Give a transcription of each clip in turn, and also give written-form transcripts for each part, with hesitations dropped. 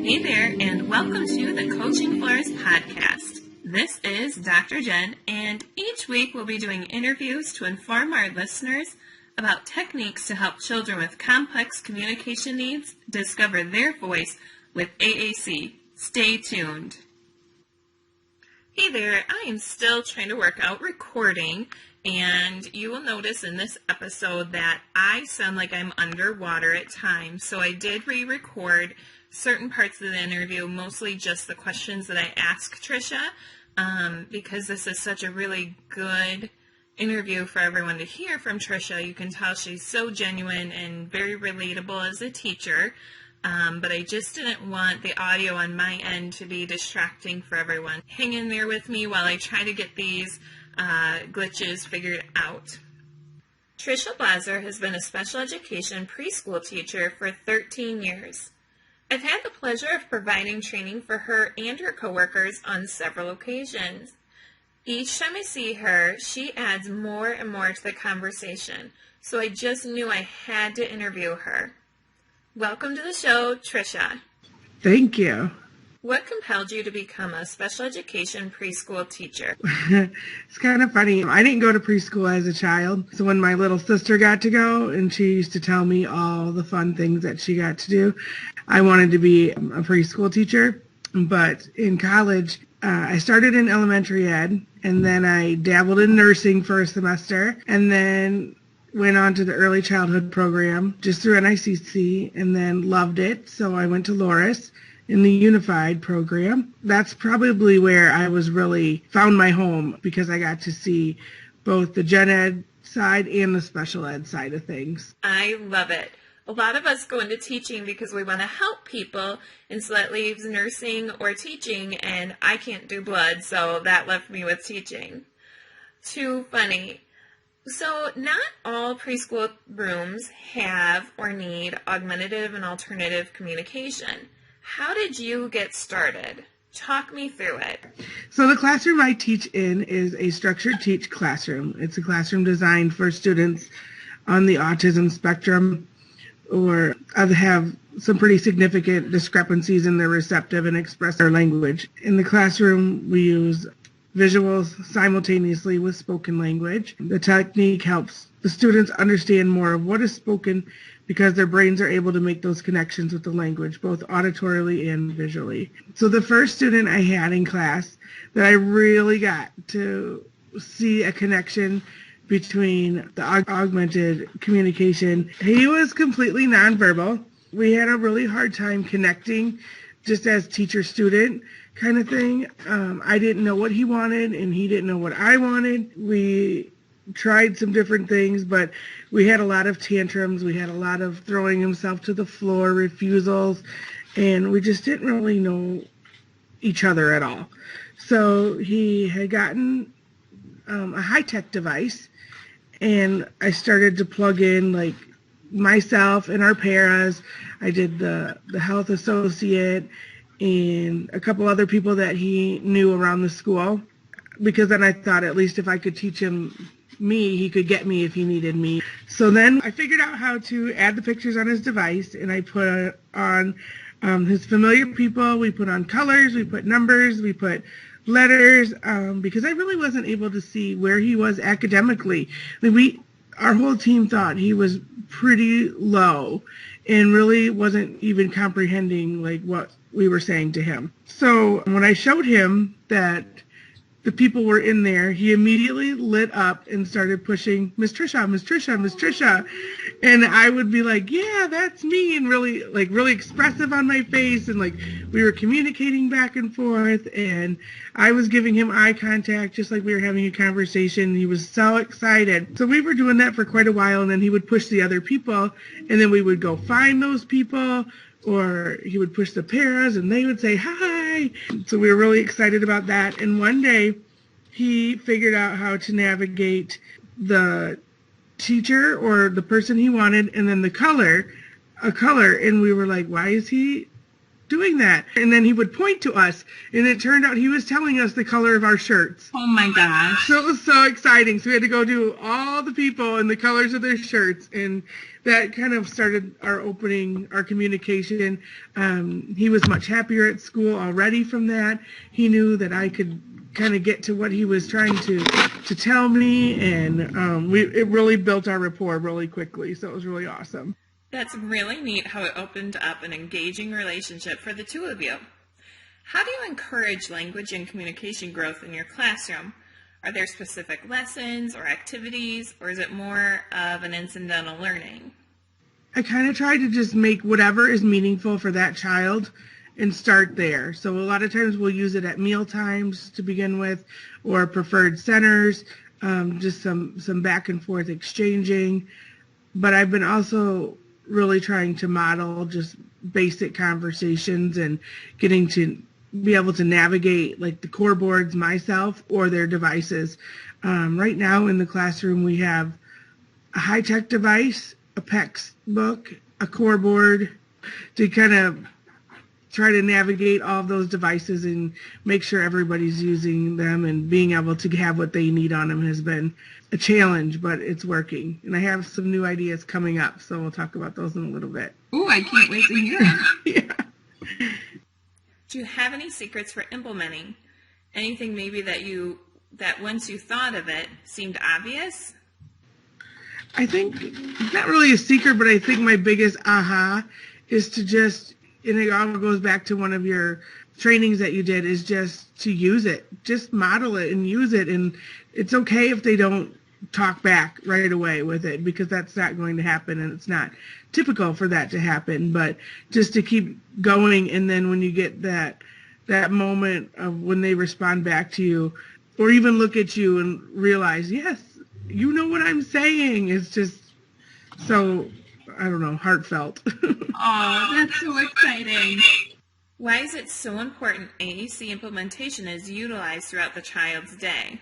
Hey there, and welcome to the Coaching Floors podcast. This is Dr. Jen, and each week we'll be doing interviews to inform our listeners about techniques to help children with complex communication needs discover their voice with AAC. Stay tuned. Hey there, I am still trying to work out recording, and you will notice in this episode that I sound like I'm underwater at times, so I did re-record certain parts of the interview, mostly just the questions that I asked Trisha, because this is such a really good interview for everyone to hear from Trisha. You can tell she's so genuine and very relatable as a teacher, but I just didn't want the audio on my end to be distracting for everyone. Hang in there with me while I try to get these glitches figured out. Trisha Blaser has been a special education preschool teacher for 13 years. I've had the pleasure of providing training for her and her coworkers on several occasions. Each time I see her, she adds more and more to the conversation, so I just knew I had to interview her. Welcome to the show, Trisha. Thank you. What compelled you to become a special education preschool teacher? It's kind of funny. I didn't go to preschool as a child. So when my little sister got to go and she used to tell me all the fun things that she got to do, I wanted to be a preschool teacher. But in college, I started in elementary ed, and then I dabbled in nursing for a semester, and then went on to the early childhood program just through NICC, and then loved it. So I went to Loris in the unified program. That's probably where I was really found my home, because I got to see both the gen ed side and the special ed side of things. I love it. A lot of us go into teaching because we want to help people, and so that leaves nursing or teaching, and I can't do blood, so that left me with teaching. Too funny. So not all preschool rooms have or need augmentative and alternative communication. How did you get started? Talk me through it. So the classroom I teach in is a structured teach classroom. It's a classroom designed for students on the autism spectrum or have some pretty significant discrepancies in their receptive and expressive language. In the classroom, we use visuals simultaneously with spoken language. The technique helps the students understand more of what is spoken because their brains are able to make those connections with the language, both auditorily and visually. So the first student I had in class that I really got to see a connection between the augmented communication, he was completely nonverbal. We had a really hard time connecting just as teacher-student kind of thing. I didn't know what he wanted, and he didn't know what I wanted. We tried some different things, but we had a lot of tantrums. We had a lot of throwing himself to the floor, refusals, and we just didn't really know each other at all. So he had gotten a high-tech device, and I started to plug in like myself and our paras. I did the health associate and a couple other people that he knew around the school, because then I thought at least if I could teach him me, he could get me if he needed me. So then I figured out how to add the pictures on his device, and I put on his familiar people. We put on colors, we put numbers, we put letters, because I really wasn't able to see where he was academically. Our whole team thought he was pretty low and really wasn't even comprehending like what we were saying to him. So when I showed him that the people were in there, he immediately lit up and started pushing, Miss Trisha, Miss Trisha, Miss Trisha. And I would be like, yeah, that's me, and really expressive on my face, and like we were communicating back and forth, and I was giving him eye contact just like we were having a conversation. He was so excited. So we were doing that for quite a while, and then he would push the other people, and then we would go find those people, or he would push the paras and they would say hi. So we were really excited about that. And one day he figured out how to navigate the teacher or the person he wanted, and then a color. And we were like, why is he doing that? And then he would point to us, and it turned out he was telling us the color of our shirts. Oh my gosh. So it was so exciting. So we had to go do all the people and the colors of their shirts, and that kind of started our communication. He was much happier at school already from that. He knew that I could kind of get to what he was trying to tell me, and it really built our rapport really quickly, so it was really awesome. That's really neat how it opened up an engaging relationship for the two of you. How do you encourage language and communication growth in your classroom? Are there specific lessons or activities, or is it more of an incidental learning? I kind of try to just make whatever is meaningful for that child and start there. So a lot of times we'll use it at meal times to begin with, or preferred centers, just some back and forth exchanging. But I've been also really trying to model just basic conversations and getting to be able to navigate like the core boards myself or their devices. Right now in the classroom we have a high-tech device, a PEX book, a core board, to kind of try to navigate all of those devices and make sure everybody's using them, and being able to have what they need on them has been a challenge, but it's working. And I have some new ideas coming up, so we'll talk about those in a little bit. Ooh, I can't wait to hear them. Yeah. Do you have any secrets for implementing? Anything maybe that once you thought of it seemed obvious? I think it's not really a secret, but I think my biggest aha is to just, and it all goes back to one of your trainings that you did, is just to use it. Just model it and use it. And it's okay if they don't talk back right away with it, because that's not going to happen, and it's not typical for that to happen. But just to keep going, and then when you get that moment of when they respond back to you, or even look at you and realize, yes, you know what I'm saying, it's just so, I don't know, heartfelt. Oh, that's so exciting. Why is it so important AAC implementation is utilized throughout the child's day?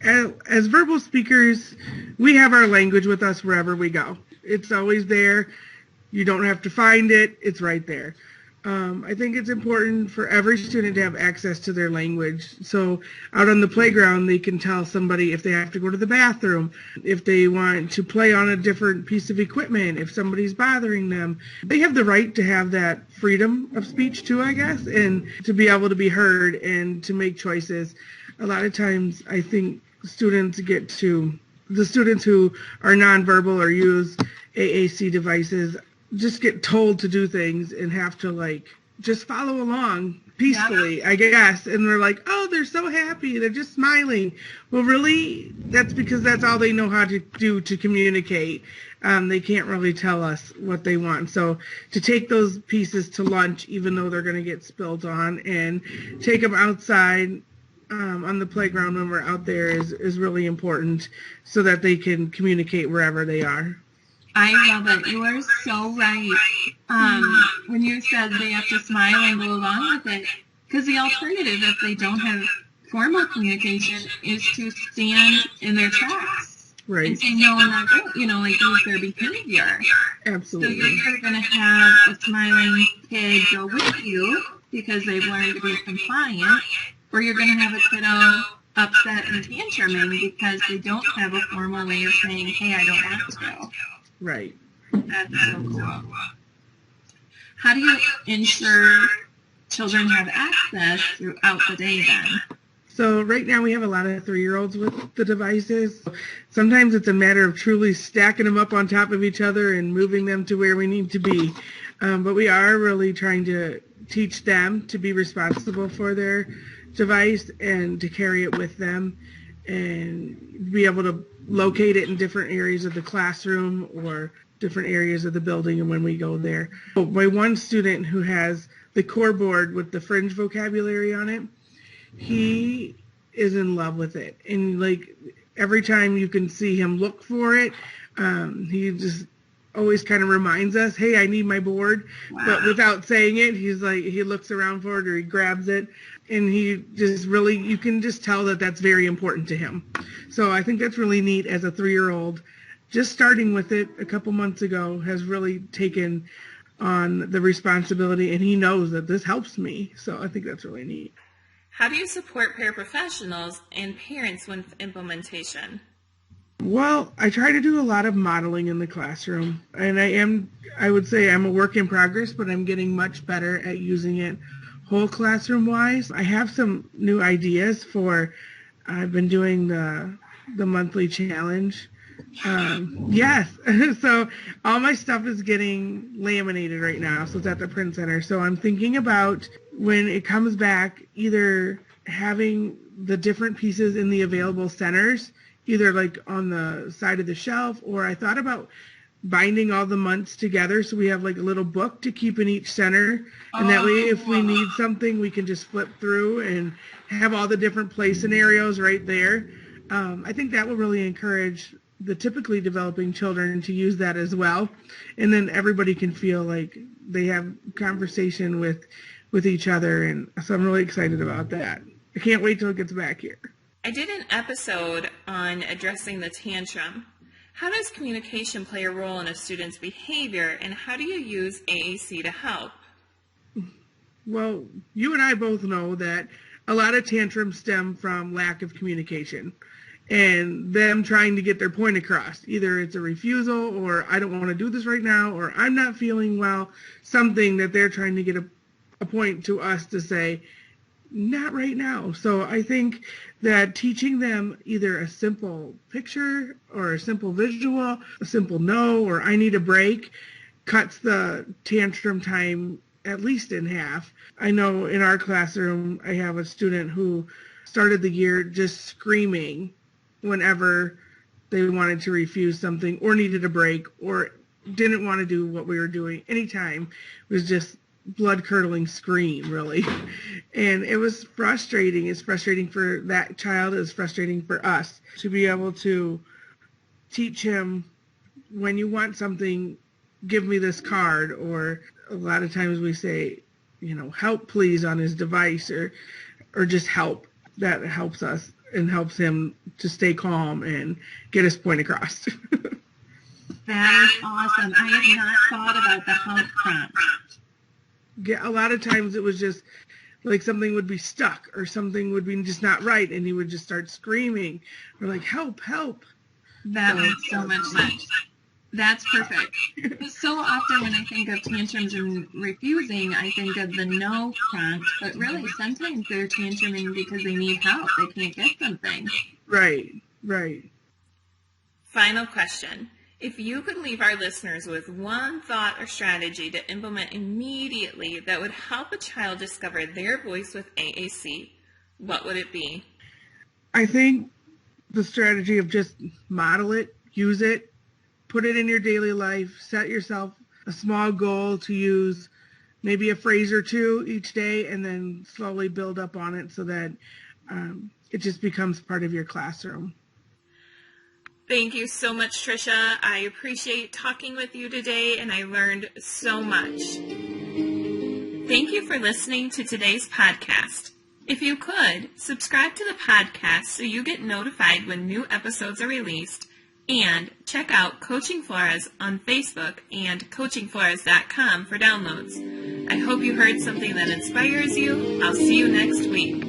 As verbal speakers, we have our language with us wherever we go. It's always there. You don't have to find it. It's right there. I think it's important for every student to have access to their language. So out on the playground, they can tell somebody if they have to go to the bathroom, if they want to play on a different piece of equipment, if somebody's bothering them. They have the right to have that freedom of speech too, I guess, and to be able to be heard and to make choices. A lot of times I think the students who are nonverbal or use AAC devices just get told to do things and have to just follow along peacefully, I guess. And they're like, oh, they're so happy. They're just smiling. Well, really, that's because that's all they know how to do to communicate. They can't really tell us what they want. So to take those pieces to lunch, even though they're going to get spilled on, and take them outside on the playground when we're out there is really important, so that they can communicate wherever they are. I love it. You are so right. When you said they have to smile and go along with it, because the alternative, if they don't have formal communication, is to stand in their tracks. Right. And say, no, I'm not going, use their behavior. Absolutely. So you're either going to have a smiling kid go with you because they've learned to be compliant, or you're going to have a kiddo upset and tantruming because they don't have a formal way of saying, hey, I don't want to. Right. That's so cool. How do you ensure children have access throughout the day then? So right now we have a lot of 3-year-olds with the devices. Sometimes it's a matter of truly stacking them up on top of each other and moving them to where we need to be. But we are really trying to teach them to be responsible for their device and to carry it with them and be able to locate it in different areas of the classroom or different areas of the building and when we go there. My one student who has the core board with the fringe vocabulary on it, he is in love with it. And every time you can see him look for it, he just always kind of reminds us, hey, I need my board. Wow. But without saying it, he's he looks around for it or he grabs it. And he just really, you can just tell that that's very important to him. So I think that's really neat as a 3-year-old. Just starting with it a couple months ago has really taken on the responsibility, and he knows that this helps me. So I think that's really neat. How do you support paraprofessionals and parents with implementation? Well, I try to do a lot of modeling in the classroom, and I would say I'm a work in progress, but I'm getting much better at using it whole classroom wise. I have some new ideas I've been doing the monthly challenge. Yes. So all my stuff is getting laminated right now. So it's at the print center. So I'm thinking about when it comes back, either having the different pieces in the available centers, either like on the side of the shelf, or I thought about binding all the months together so we have like a little book to keep in each center. And that way, if we need something, we can just flip through and have all the different play scenarios right there. I think that will really encourage the typically developing children to use that as well. And then everybody can feel like they have conversation with each other. And so I'm really excited about that. I can't wait till it gets back here. I did an episode on addressing the tantrum. How does communication play a role in a student's behavior, and how do you use AAC to help? Well, you and I both know that a lot of tantrums stem from lack of communication and them trying to get their point across. Either it's a refusal, or I don't want to do this right now, or I'm not feeling well, something that they're trying to get a point to us to say, not right now. So I think that teaching them either a simple picture or a simple visual, a simple no, or I need a break, cuts the tantrum time at least in half. I know in our classroom, I have a student who started the year just screaming whenever they wanted to refuse something or needed a break or didn't want to do what we were doing. Anytime it was just blood-curdling scream, really. And it was frustrating. It's frustrating for that child. It's frustrating for us to be able to teach him, when you want something, give me this card. Or a lot of times we say, help please on his device, or just help. That helps us and helps him to stay calm and get his point across. That is awesome. I have not thought about the help prompt. A lot of times it was just like something would be stuck or something would be just not right, and he would just start screaming. We're like, help. That makes so much sense. That's perfect. So often when I think of tantrums and refusing, I think of the no prompt, but really sometimes they're tantruming because they need help. They can't get something. Right. Final question. If you could leave our listeners with one thought or strategy to implement immediately that would help a child discover their voice with AAC, what would it be? I think the strategy of just model it, use it, put it in your daily life, set yourself a small goal to use maybe a phrase or two each day, and then slowly build up on it so that it just becomes part of your classroom. Thank you so much, Trisha. I appreciate talking with you today, and I learned so much. Thank you for listening to today's podcast. If you could, subscribe to the podcast so you get notified when new episodes are released, and check out Coaching Flores on Facebook and coachingflores.com for downloads. I hope you heard something that inspires you. I'll see you next week.